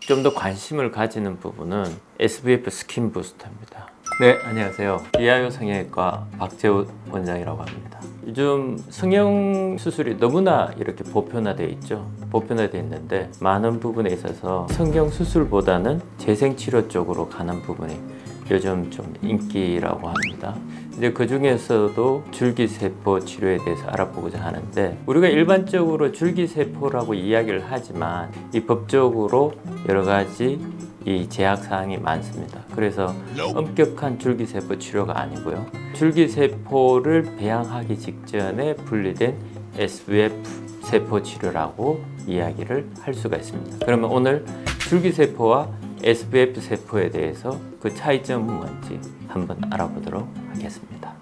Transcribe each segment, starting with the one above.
좀 더 관심을 가지는 부분은 SVF 스킨 부스터입니다. 네, 안녕하세요. 이하요 성형외과 박재우 원장이라고 합니다. 요즘 성형 수술이 너무나 이렇게 보편화되어 있죠. 보편화되어 있는데 많은 부분에 있어서 성형 수술보다는 재생치료 쪽으로 가는 부분이 요즘 좀 인기라고 합니다. 이제 그 중에서도 줄기세포 치료에 대해서 알아보고자 하는데, 우리가 일반적으로 줄기세포라고 이야기를 하지만 이 법적으로 여러 가지 이 제약사항이 많습니다. 그래서 엄격한 줄기세포 치료가 아니고요, 줄기세포를 배양하기 직전에 분리된 SVF 세포 치료라고 이야기를 할 수가 있습니다. 그러면 오늘 줄기세포와 SVF 세포에 대해서 그 차이점은 뭔지 한번 알아보도록 하겠습니다.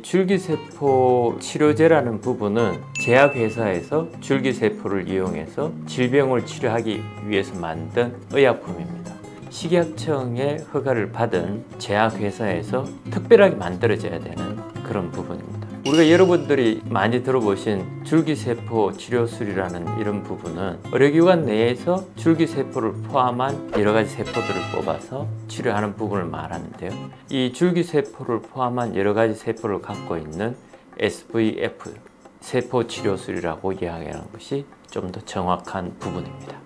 줄기세포 치료제라는 부분은 제약회사에서 줄기세포를 이용해서 질병을 치료하기 위해서 만든 의약품입니다. 식약청의 허가를 받은 제약회사에서 특별하게 만들어져야 되는 그런 부분입니다. 우리가 여러분들이 많이 들어보신 줄기세포 치료술이라는 이런 부분은 의료기관 내에서 줄기세포를 포함한 여러 가지 세포들을 뽑아서 치료하는 부분을 말하는데요. 이 줄기세포를 포함한 여러 가지 세포를 갖고 있는 SVF 세포 치료술이라고 이야기하는 것이 좀 더 정확한 부분입니다.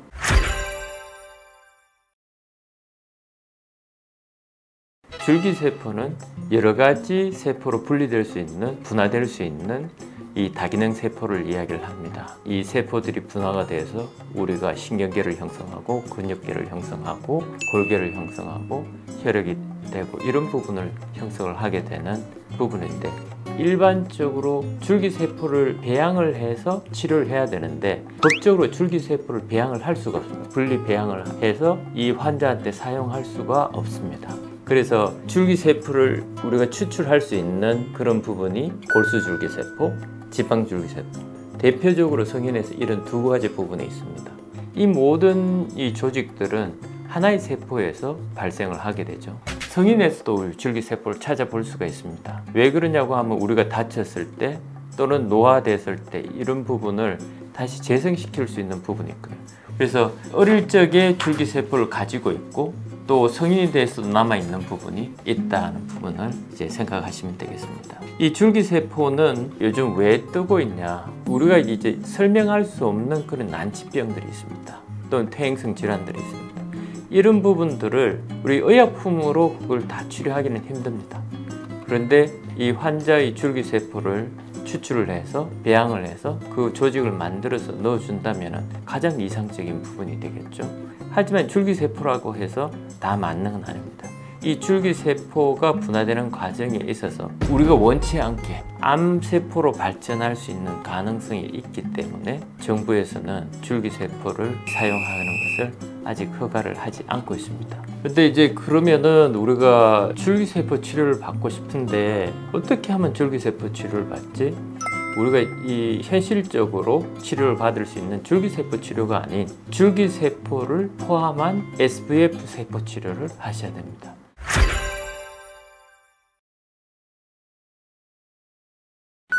줄기세포는 여러 가지 세포로 분리될 수 있는, 분화될 수 있는 이 다기능 세포를 이야기를 합니다. 이 세포들이 분화가 돼서 우리가 신경계를 형성하고 근육계를 형성하고 골계를 형성하고 혈액이 되고 이런 부분을 형성을 하게 되는 부분인데, 일반적으로 줄기세포를 배양을 해서 치료를 해야 되는데 법적으로 줄기세포를 배양을 할 수가 없습니다. 분리 배양을 해서 이 환자한테 사용할 수가 없습니다. 그래서 줄기세포를 우리가 추출할 수 있는 그런 부분이 골수줄기세포, 지방줄기세포, 대표적으로 성인에서 이런 두 가지 부분이 있습니다. 이 모든 이 조직들은 하나의 세포에서 발생을 하게 되죠. 성인에서도 줄기세포를 찾아볼 수가 있습니다. 왜 그러냐고 하면 우리가 다쳤을 때 또는 노화됐을 때 이런 부분을 다시 재생시킬 수 있는 부분이 있거든요. 그래서 어릴 적에 줄기세포를 가지고 있고 또 성인이 돼서도 남아있는 부분이 있다는 부분을 이제 생각하시면 되겠습니다. 이 줄기세포는 요즘 왜 뜨고 있냐, 우리가 이제 설명할 수 없는 그런 난치병들이 있습니다. 또는 퇴행성 질환들이 있습니다. 이런 부분들을 우리 의약품으로 그걸 다 치료하기는 힘듭니다. 그런데 이 환자의 줄기세포를 추출을 해서 배양을 해서 그 조직을 만들어서 넣어준다면 가장 이상적인 부분이 되겠죠. 하지만 줄기세포라고 해서 다 맞는 건 아닙니다. 이 줄기세포가 분화되는 과정에 있어서 우리가 원치 않게 암세포로 발전할 수 있는 가능성이 있기 때문에 정부에서는 줄기세포를 사용하는 것을 아직 허가를 하지 않고 있습니다. 근데 이제 그러면은 우리가 줄기세포 치료를 받고 싶은데 어떻게 하면 줄기세포 치료를 받지? 우리가 이 현실적으로 치료를 받을 수 있는 줄기세포 치료가 아닌 줄기세포를 포함한 SVF 세포 치료를 하셔야 됩니다.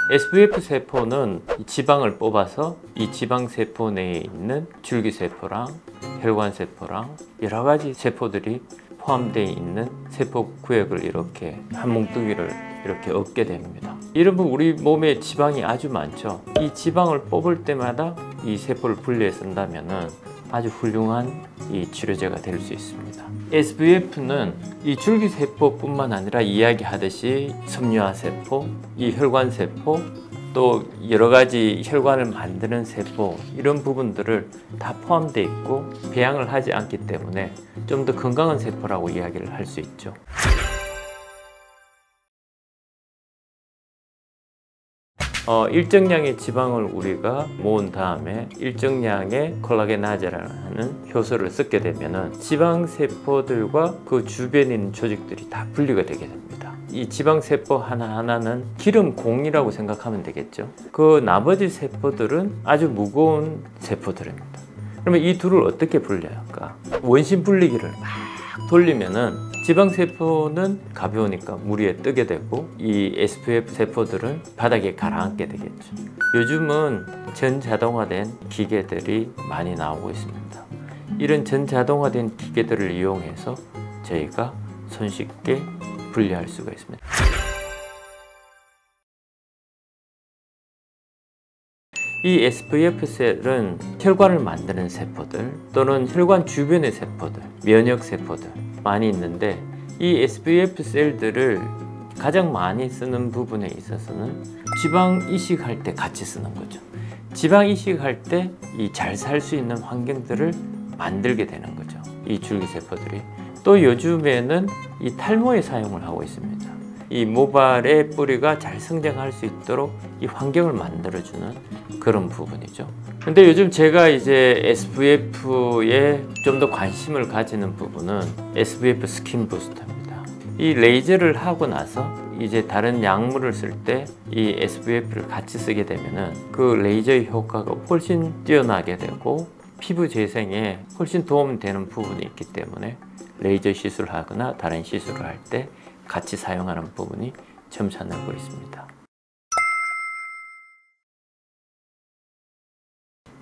SVF 세포는 지방을 뽑아서 이 지방세포 내에 있는 줄기세포랑 혈관세포랑 여러 가지 세포들이 포함되어 있는 세포 구역을 이렇게 한 뭉뚱이를 이렇게 얻게 됩니다. 이런 부분 우리 몸에 지방이 아주 많죠. 이 지방을 뽑을 때마다 이 세포를 분리해 쓴다면은 아주 훌륭한 이 치료제가 될 수 있습니다. SVF는 이 줄기세포뿐만 아니라 이야기하듯이 섬유화세포, 이 혈관세포, 또 여러 가지 혈관을 만드는 세포, 이런 부분들을 다 포함되어 있고 배양을 하지 않기 때문에 좀 더 건강한 세포라고 이야기를 할 수 있죠. 일정량의 지방을 우리가 모은 다음에 일정량의 콜라겐아제라는 효소를 섞게 되면 지방세포들과 그 주변에 있는 조직들이 다 분리가 되게 됩니다. 이 지방세포 하나하나는 기름공이라고 생각하면 되겠죠. 그 나머지 세포들은 아주 무거운 세포들입니다. 그러면 이 둘을 어떻게 분리할까? 원심 분리기를 막 탁 돌리면은 지방세포는 가벼우니까 물 위에 뜨게 되고 이 SPF 세포들은 바닥에 가라앉게 되겠죠. 요즘은 전자동화된 기계들이 많이 나오고 있습니다. 이런 전자동화된 기계들을 이용해서 저희가 손쉽게 분리할 수가 있습니다. 이 SPF셀은 혈관을 만드는 세포들 또는 혈관 주변의 세포들, 면역 세포들 많이 있는데 이 SPF셀들을 가장 많이 쓰는 부분에 있어서는 지방 이식할 때 같이 쓰는 거죠. 지방 이식할 때 이 잘 살 수 있는 환경들을 만들게 되는 거죠. 이 줄기세포들이. 또 요즘에는 이 탈모에 사용을 하고 있습니다. 이 모발의 뿌리가 잘 성장할 수 있도록 이 환경을 만들어주는 그런 부분이죠. 근데 요즘 제가 이제 SPF에 좀 더 관심을 가지는 부분은 SPF 스킨 부스터입니다. 이 레이저를 하고 나서 이제 다른 약물을 쓸 때 이 SPF를 같이 쓰게 되면은 그 레이저의 효과가 훨씬 뛰어나게 되고 피부 재생에 훨씬 도움이 되는 부분이 있기 때문에 레이저 시술을 하거나 다른 시술을 할 때 같이 사용하는 부분이 점차 늘고 있습니다.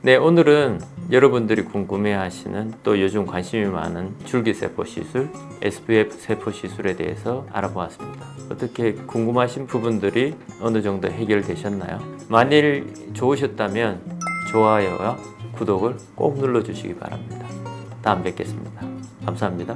네, 오늘은 여러분들이 궁금해하시는 또 요즘 관심이 많은 줄기세포 시술, SPF 세포 시술에 대해서 알아보았습니다. 어떻게 궁금하신 부분들이 어느 정도 해결되셨나요? 만일 좋으셨다면 좋아요와 구독을 꼭 눌러주시기 바랍니다. 다음 뵙겠습니다. 감사합니다.